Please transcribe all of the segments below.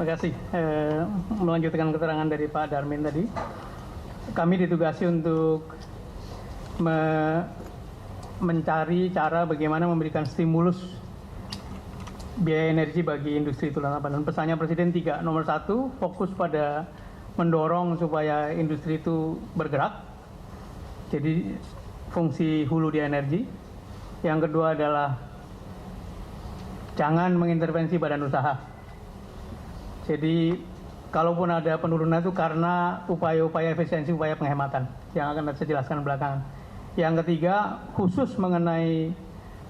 Terima kasih. Melanjutkan keterangan dari Pak Darmin tadi, kami ditugasi untuk mencari cara bagaimana memberikan stimulus biaya energi bagi industri tulang dan pesannya Presiden 3. Nomor 1, fokus pada mendorong supaya industri itu bergerak. Jadi fungsi hulu di energi. Yang kedua adalah jangan mengintervensi badan usaha. Jadi kalaupun ada penurunan itu karena upaya-upaya efisiensi, upaya penghematan yang akan saya jelaskan belakangan. Yang ketiga, khusus mengenai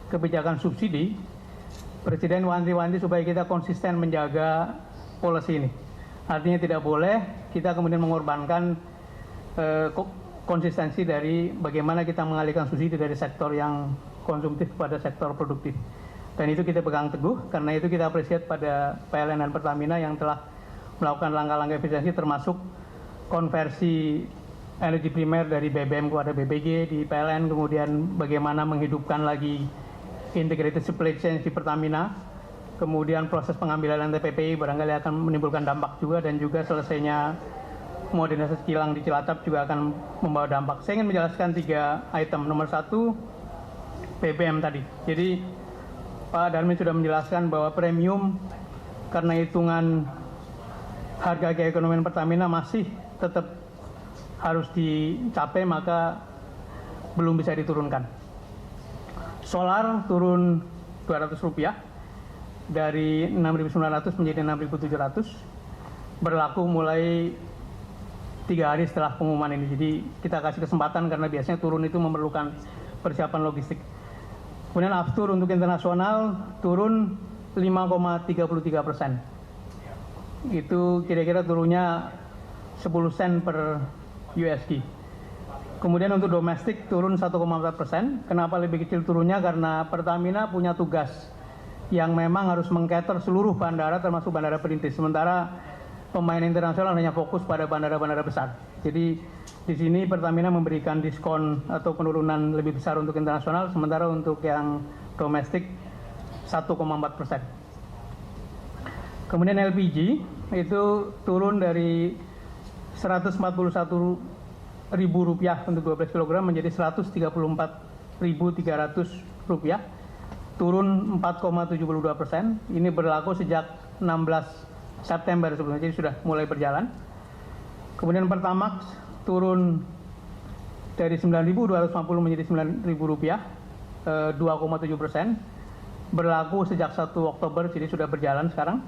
kebijakan subsidi, Presiden wanti-wanti supaya kita konsisten menjaga policy ini. Artinya tidak boleh kita kemudian mengorbankan konsistensi dari bagaimana kita mengalihkan subsidi dari sektor yang konsumtif kepada sektor produktif. Dan itu kita pegang teguh, karena itu kita apresiasi pada PLN dan Pertamina yang telah melakukan langkah-langkah efisiensi termasuk konversi energi primer dari BBM kepada BBG di PLN, kemudian bagaimana menghidupkan lagi integrated supply chain di Pertamina, kemudian proses pengambilan TPPI barangkali akan menimbulkan dampak juga, dan juga selesainya modernisasi kilang di Cilacap juga akan membawa dampak. Saya ingin menjelaskan 3 item. Nomor 1, BBM tadi. Jadi Pak Darmin sudah menjelaskan bahwa premium karena hitungan harga keekonomian Pertamina masih tetap harus dicapai, maka belum bisa diturunkan. Solar turun Rp200 dari 6.900 menjadi 6.700, berlaku mulai 3 hari setelah pengumuman ini. Jadi kita kasih kesempatan karena biasanya turun itu memerlukan persiapan logistik. Kemudian aftur untuk internasional turun 5,33%. Itu kira-kira turunnya 10 sen per USD. Kemudian untuk domestik turun 1,4%. Kenapa lebih kecil turunnya? Karena Pertamina punya tugas yang memang harus mengcater seluruh bandara termasuk bandara perintis. Sementara pemain internasional hanya fokus pada bandara-bandara besar. Jadi di sini Pertamina memberikan diskon atau penurunan lebih besar untuk internasional, sementara untuk yang domestik 1,4%. Kemudian LPG itu turun dari Rp141.000 untuk 12 kg menjadi Rp134.300, turun 4,72%. Ini berlaku sejak 16 September sebelumnya, jadi sudah mulai berjalan. Kemudian Pertamax turun dari Rp9.250 menjadi Rp9.000, 2,7%. Berlaku sejak 1 Oktober, jadi sudah berjalan sekarang.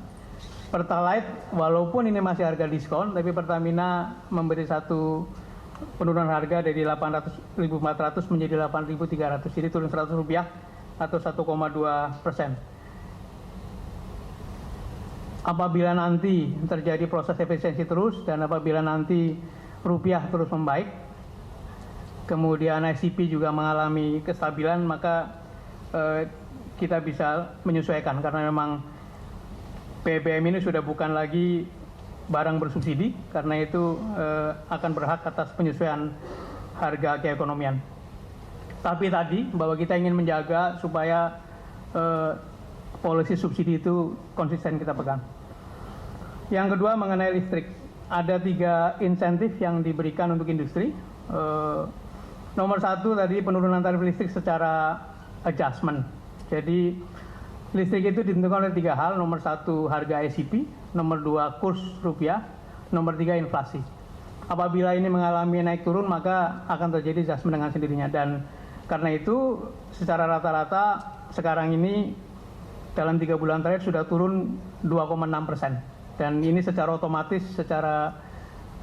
Pertalite, walaupun ini masih harga diskon, tapi Pertamina memberi satu penurunan harga dari Rp800.400 menjadi Rp8.300, jadi turun Rp100 atau 1,2%. Apabila nanti terjadi proses efisiensi terus dan apabila nanti rupiah terus membaik, kemudian ICP juga mengalami kestabilan, maka kita bisa menyesuaikan karena memang BBM ini sudah bukan lagi barang bersubsidi, karena itu akan berhak atas penyesuaian harga keekonomian. Tapi tadi bahwa kita ingin menjaga supaya polisi subsidi itu konsisten kita pegang. Yang kedua mengenai listrik, ada 3 insentif yang diberikan untuk industri. Nomor 1 tadi penurunan tarif listrik secara adjustment. Jadi listrik itu ditentukan oleh 3 hal. Nomor 1 harga ICP, nomor 2 kurs rupiah, nomor 3 inflasi. Apabila ini mengalami naik turun, maka akan terjadi adjustment dengan sendirinya. Dan karena itu secara rata-rata sekarang ini dalam 3 bulan terakhir sudah turun 2,6%. Dan ini secara otomatis, secara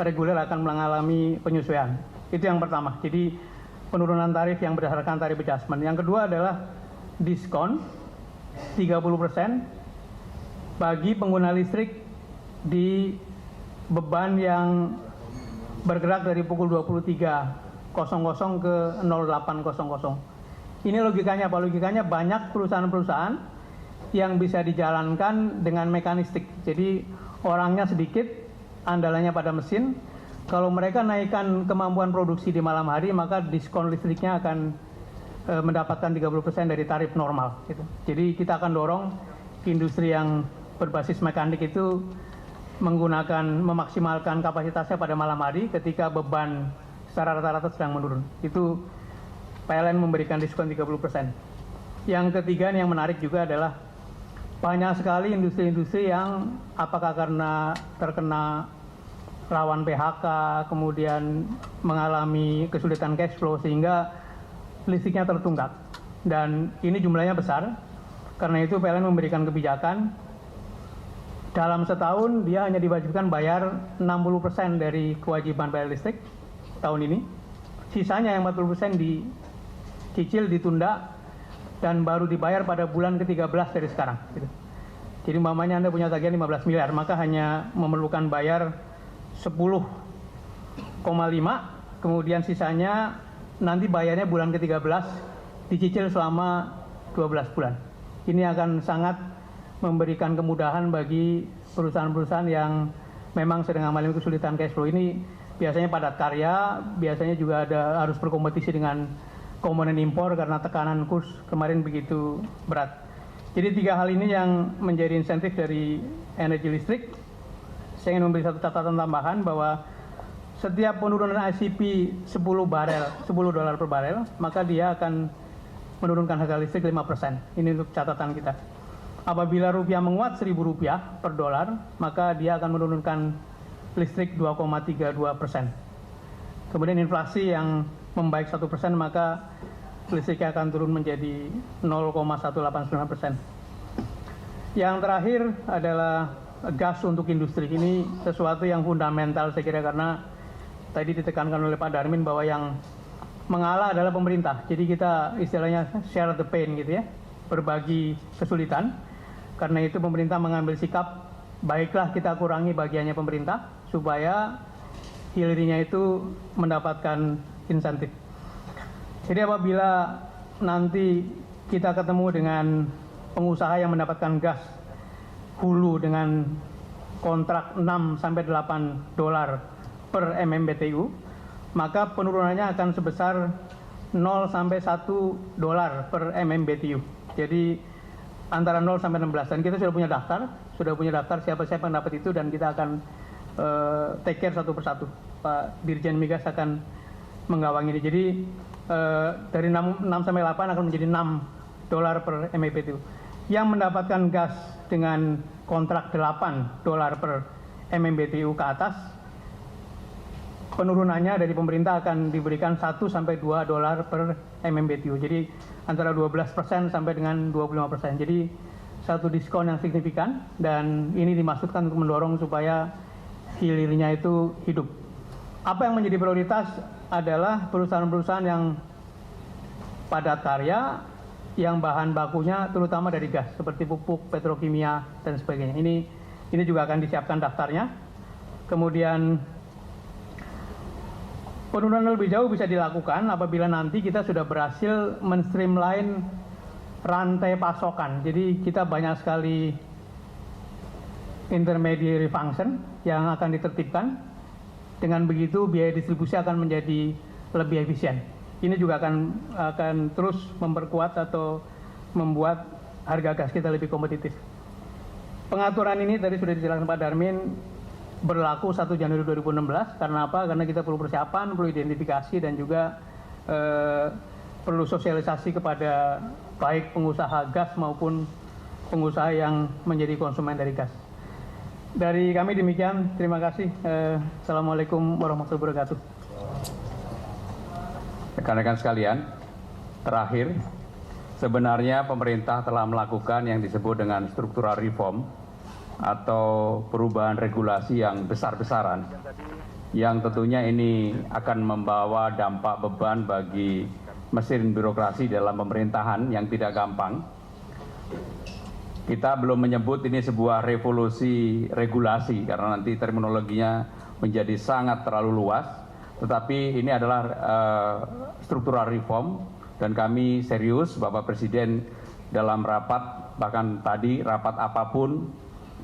reguler akan mengalami penyesuaian. Itu yang pertama. Jadi penurunan tarif yang berdasarkan tarif adjustment. Yang kedua adalah diskon 30% bagi pengguna listrik di beban yang bergerak dari pukul 23.00 ke 08.00. Ini logikanya apa? Logikanya banyak perusahaan-perusahaan yang bisa dijalankan dengan mekanistik. Jadi orangnya sedikit, andalannya pada mesin. Kalau mereka naikkan kemampuan produksi di malam hari, maka diskon listriknya akan mendapatkan 30% dari tarif normal. Gitu. Jadi kita akan dorong industri yang berbasis mekanik itu memaksimalkan kapasitasnya pada malam hari ketika beban secara rata-rata sedang menurun. Itu PLN memberikan diskon 30%. Yang ketiga yang menarik juga adalah banyak sekali industri-industri yang apakah karena terkena rawan PHK, kemudian mengalami kesulitan cash flow sehingga listriknya tertunggak. Dan ini jumlahnya besar, karena itu PLN memberikan kebijakan dalam setahun dia hanya diwajibkan bayar 60% dari kewajiban bayar listrik tahun ini. Sisanya yang 40% dicicil, ditunda, dan baru dibayar pada bulan ke-13 dari sekarang. Gitu. Jadi umpamanya Anda punya tagihan 15 miliar, maka hanya memerlukan bayar 10,5, kemudian sisanya nanti bayarnya bulan ke-13, dicicil selama 12 bulan. Ini akan sangat memberikan kemudahan bagi perusahaan-perusahaan yang memang sedang mengalami kesulitan cash flow. Ini biasanya padat karya, biasanya juga harus berkompetisi dengan komponen impor karena tekanan kurs kemarin begitu berat. Jadi 3 hal ini yang menjadi insentif dari energi listrik. Saya ingin memberi satu catatan tambahan bahwa setiap penurunan ICP 10 dolar per barel, maka dia akan menurunkan harga listrik 5%. Ini untuk catatan kita. Apabila rupiah menguat Rp1.000 per dolar, maka dia akan menurunkan listrik 2,32%. Kemudian inflasi yang membaik 1%, maka listriknya akan turun menjadi 0,189%. Yang terakhir adalah gas untuk industri. Ini sesuatu yang fundamental saya kira, karena tadi ditekankan oleh Pak Darmin bahwa yang mengalah adalah pemerintah. Jadi kita istilahnya share the pain gitu ya, berbagi kesulitan. Karena itu pemerintah mengambil sikap, baiklah kita kurangi bagiannya pemerintah supaya hilirnya itu mendapatkan insentif. Jadi apabila nanti kita ketemu dengan pengusaha yang mendapatkan gas hulu dengan kontrak 6 sampai 8 dolar per MMBTU, maka penurunannya akan sebesar 0 sampai 1 dolar per MMBTU. Jadi antara 0 sampai 16, dan kita sudah punya daftar siapa-siapa yang dapat itu, dan kita akan take care satu persatu. Pak Dirjen Migas akan menggawangi ini. Jadi dari 6 sampai 8 akan menjadi 6 dolar per MMBTU. Yang mendapatkan gas dengan kontrak 8 dolar per MMBTU ke atas, penurunannya dari pemerintah akan diberikan 1 sampai 2 dolar per MMBTU. Jadi antara 12% sampai dengan 25%. Jadi satu diskon yang signifikan, dan ini dimaksudkan untuk mendorong supaya hilirnya itu hidup. Apa yang menjadi prioritas adalah perusahaan-perusahaan yang padat karya, yang bahan bakunya terutama dari gas, seperti pupuk, petrokimia, dan sebagainya. Ini juga akan disiapkan daftarnya. Kemudian penurunan lebih jauh bisa dilakukan apabila nanti kita sudah berhasil men-streamline rantai pasokan. Jadi kita banyak sekali intermediary function yang akan ditertibkan. Dengan begitu biaya distribusi akan menjadi lebih efisien. Ini juga akan terus memperkuat atau membuat harga gas kita lebih kompetitif. Pengaturan ini tadi sudah dijelaskan Pak Darmin, berlaku 1 Januari 2016. Karena apa? Karena kita perlu persiapan, perlu identifikasi, dan juga perlu sosialisasi kepada baik pengusaha gas maupun pengusaha yang menjadi konsumen dari gas. Dari kami demikian, terima kasih. Assalamualaikum warahmatullahi wabarakatuh. Rekan-rekan sekalian, terakhir, sebenarnya pemerintah telah melakukan yang disebut dengan structural reform atau perubahan regulasi yang besar-besaran, yang tentunya ini akan membawa dampak beban bagi mesin birokrasi dalam pemerintahan yang tidak gampang. Kita belum menyebut ini sebuah revolusi regulasi karena nanti terminologinya menjadi sangat terlalu luas, tetapi ini adalah structural reform, dan kami serius, Bapak Presiden dalam rapat, bahkan tadi rapat apapun,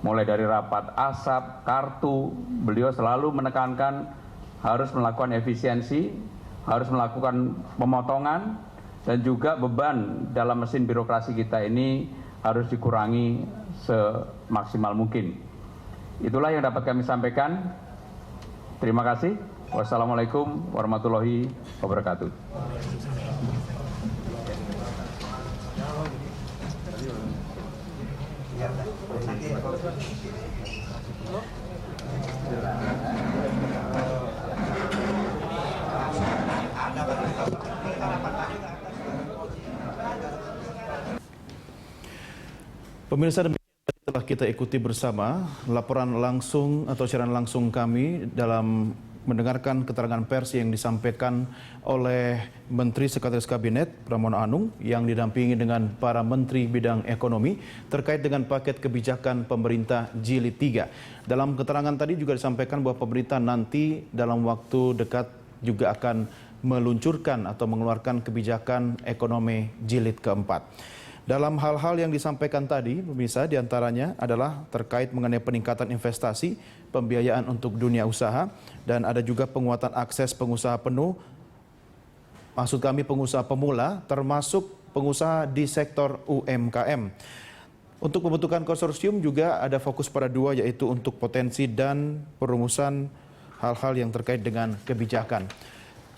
mulai dari rapat ASAP, kartu, beliau selalu menekankan harus melakukan efisiensi, harus melakukan pemotongan, dan juga beban dalam mesin birokrasi kita ini harus dikurangi semaksimal mungkin. Itulah yang dapat kami sampaikan. Terima kasih. Wassalamualaikum warahmatullahi wabarakatuh. Pemirsa, demikian telah kita ikuti bersama laporan langsung atau siaran langsung kami dalam mendengarkan keterangan pers yang disampaikan oleh Menteri Sekretaris Kabinet Pramono Anung yang didampingi dengan para Menteri Bidang Ekonomi terkait dengan paket kebijakan pemerintah Jilid 3. Dalam keterangan tadi juga disampaikan bahwa pemerintah nanti dalam waktu dekat juga akan meluncurkan atau mengeluarkan kebijakan ekonomi Jilid keempat. Dalam hal-hal yang disampaikan tadi, pemirsa, diantaranya adalah terkait mengenai peningkatan investasi, pembiayaan untuk dunia usaha, dan ada juga penguatan akses pengusaha penuh, maksud kami pengusaha pemula, termasuk pengusaha di sektor UMKM. Untuk pembentukan konsorsium juga ada fokus pada dua, yaitu untuk potensi dan perumusan hal-hal yang terkait dengan kebijakan.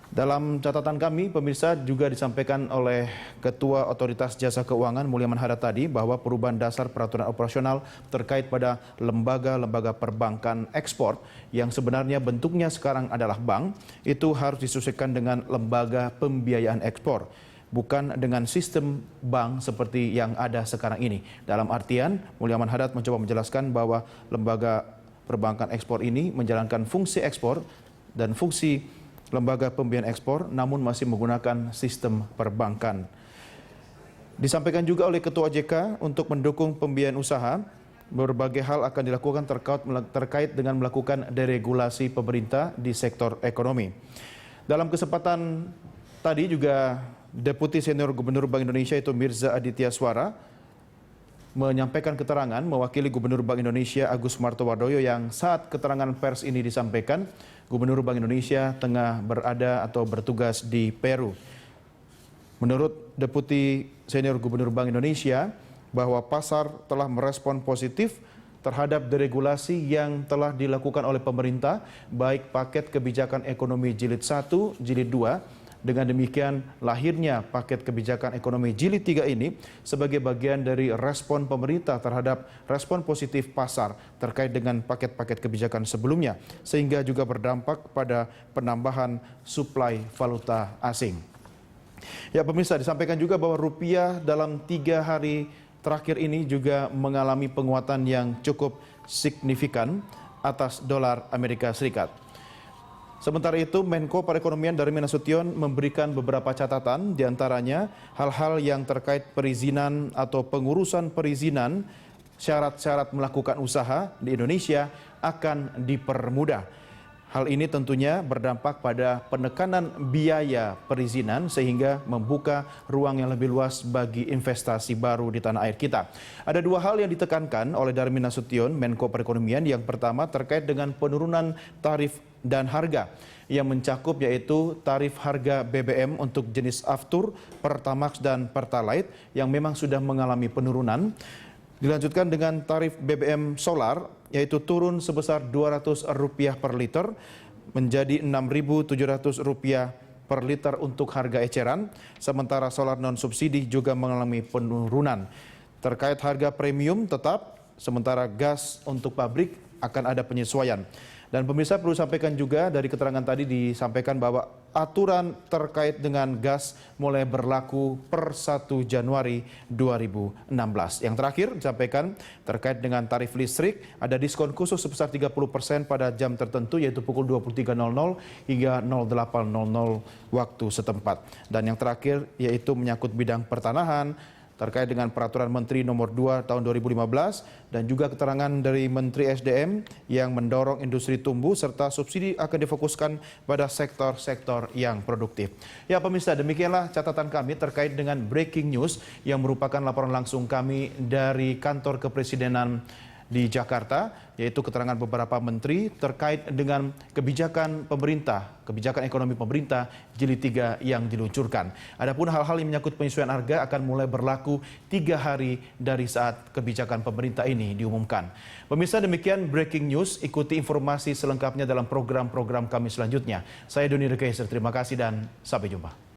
Dalam catatan kami, pemirsa, juga disampaikan oleh Ketua Otoritas Jasa Keuangan Mulyaman Hadad tadi bahwa perubahan dasar peraturan operasional terkait pada lembaga-lembaga perbankan ekspor yang sebenarnya bentuknya sekarang adalah bank, itu harus disesuaikan dengan lembaga pembiayaan ekspor, bukan dengan sistem bank seperti yang ada sekarang ini. Dalam artian, Mulyaman Hadad mencoba menjelaskan bahwa lembaga perbankan ekspor ini menjalankan fungsi ekspor dan fungsi lembaga pembiayaan ekspor, namun masih menggunakan sistem perbankan. Disampaikan juga oleh Ketua OJK untuk mendukung pembiayaan usaha, berbagai hal akan dilakukan terkait dengan melakukan deregulasi pemerintah di sektor ekonomi. Dalam kesempatan tadi juga Deputi Senior Gubernur Bank Indonesia itu Mirza Aditya Suara menyampaikan keterangan mewakili Gubernur Bank Indonesia Agus Martowardoyo yang saat keterangan pers ini disampaikan, Gubernur Bank Indonesia tengah berada atau bertugas di Peru. Menurut Deputi Senior Gubernur Bank Indonesia, bahwa pasar telah merespon positif terhadap deregulasi yang telah dilakukan oleh pemerintah, baik paket kebijakan ekonomi Jilid 1, Jilid 2, dengan demikian lahirnya paket kebijakan ekonomi Jilid 3 ini sebagai bagian dari respon pemerintah terhadap respon positif pasar terkait dengan paket-paket kebijakan sebelumnya, sehingga juga berdampak pada penambahan suplai valuta asing. Ya pemirsa, disampaikan juga bahwa rupiah dalam 3 hari terakhir ini juga mengalami penguatan yang cukup signifikan atas dolar Amerika Serikat. Sementara itu, Menko Perekonomian Darmin Nasution memberikan beberapa catatan, diantaranya hal-hal yang terkait perizinan atau pengurusan perizinan, syarat-syarat melakukan usaha di Indonesia akan dipermudah. Hal ini tentunya berdampak pada penekanan biaya perizinan sehingga membuka ruang yang lebih luas bagi investasi baru di tanah air kita. Ada 2 hal yang ditekankan oleh Darmin Nasution, Menko Perekonomian. Yang pertama terkait dengan penurunan tarif dan harga yang mencakup yaitu tarif harga BBM untuk jenis Aftur, Pertamax dan Pertalite yang memang sudah mengalami penurunan. Dilanjutkan dengan tarif BBM solar yaitu turun sebesar Rp200 per liter menjadi Rp6.700 per liter untuk harga eceran, sementara solar non subsidi juga mengalami penurunan. Terkait harga premium tetap, sementara gas untuk pabrik akan ada penyesuaian. Dan pemirsa, perlu sampaikan juga dari keterangan tadi disampaikan bahwa aturan terkait dengan gas mulai berlaku per 1 Januari 2016. Yang terakhir disampaikan terkait dengan tarif listrik, ada diskon khusus sebesar 30% pada jam tertentu yaitu pukul 23.00 hingga 08.00 waktu setempat. Dan yang terakhir yaitu menyangkut bidang pertanahan, terkait dengan Peraturan Menteri Nomor 2 Tahun 2015 dan juga keterangan dari Menteri SDM yang mendorong industri tumbuh serta subsidi akan difokuskan pada sektor-sektor yang produktif. Ya pemirsa, demikianlah catatan kami terkait dengan breaking news yang merupakan laporan langsung kami dari Kantor Kepresidenan di Jakarta, yaitu keterangan beberapa menteri terkait dengan kebijakan ekonomi pemerintah jilid 3 yang diluncurkan. Adapun hal-hal yang menyangkut penyesuaian harga akan mulai berlaku 3 hari dari saat kebijakan pemerintah ini diumumkan. Pemirsa, demikian breaking news. Ikuti informasi selengkapnya dalam program-program kami selanjutnya. Saya Doni Rekaiser, terima kasih dan sampai jumpa.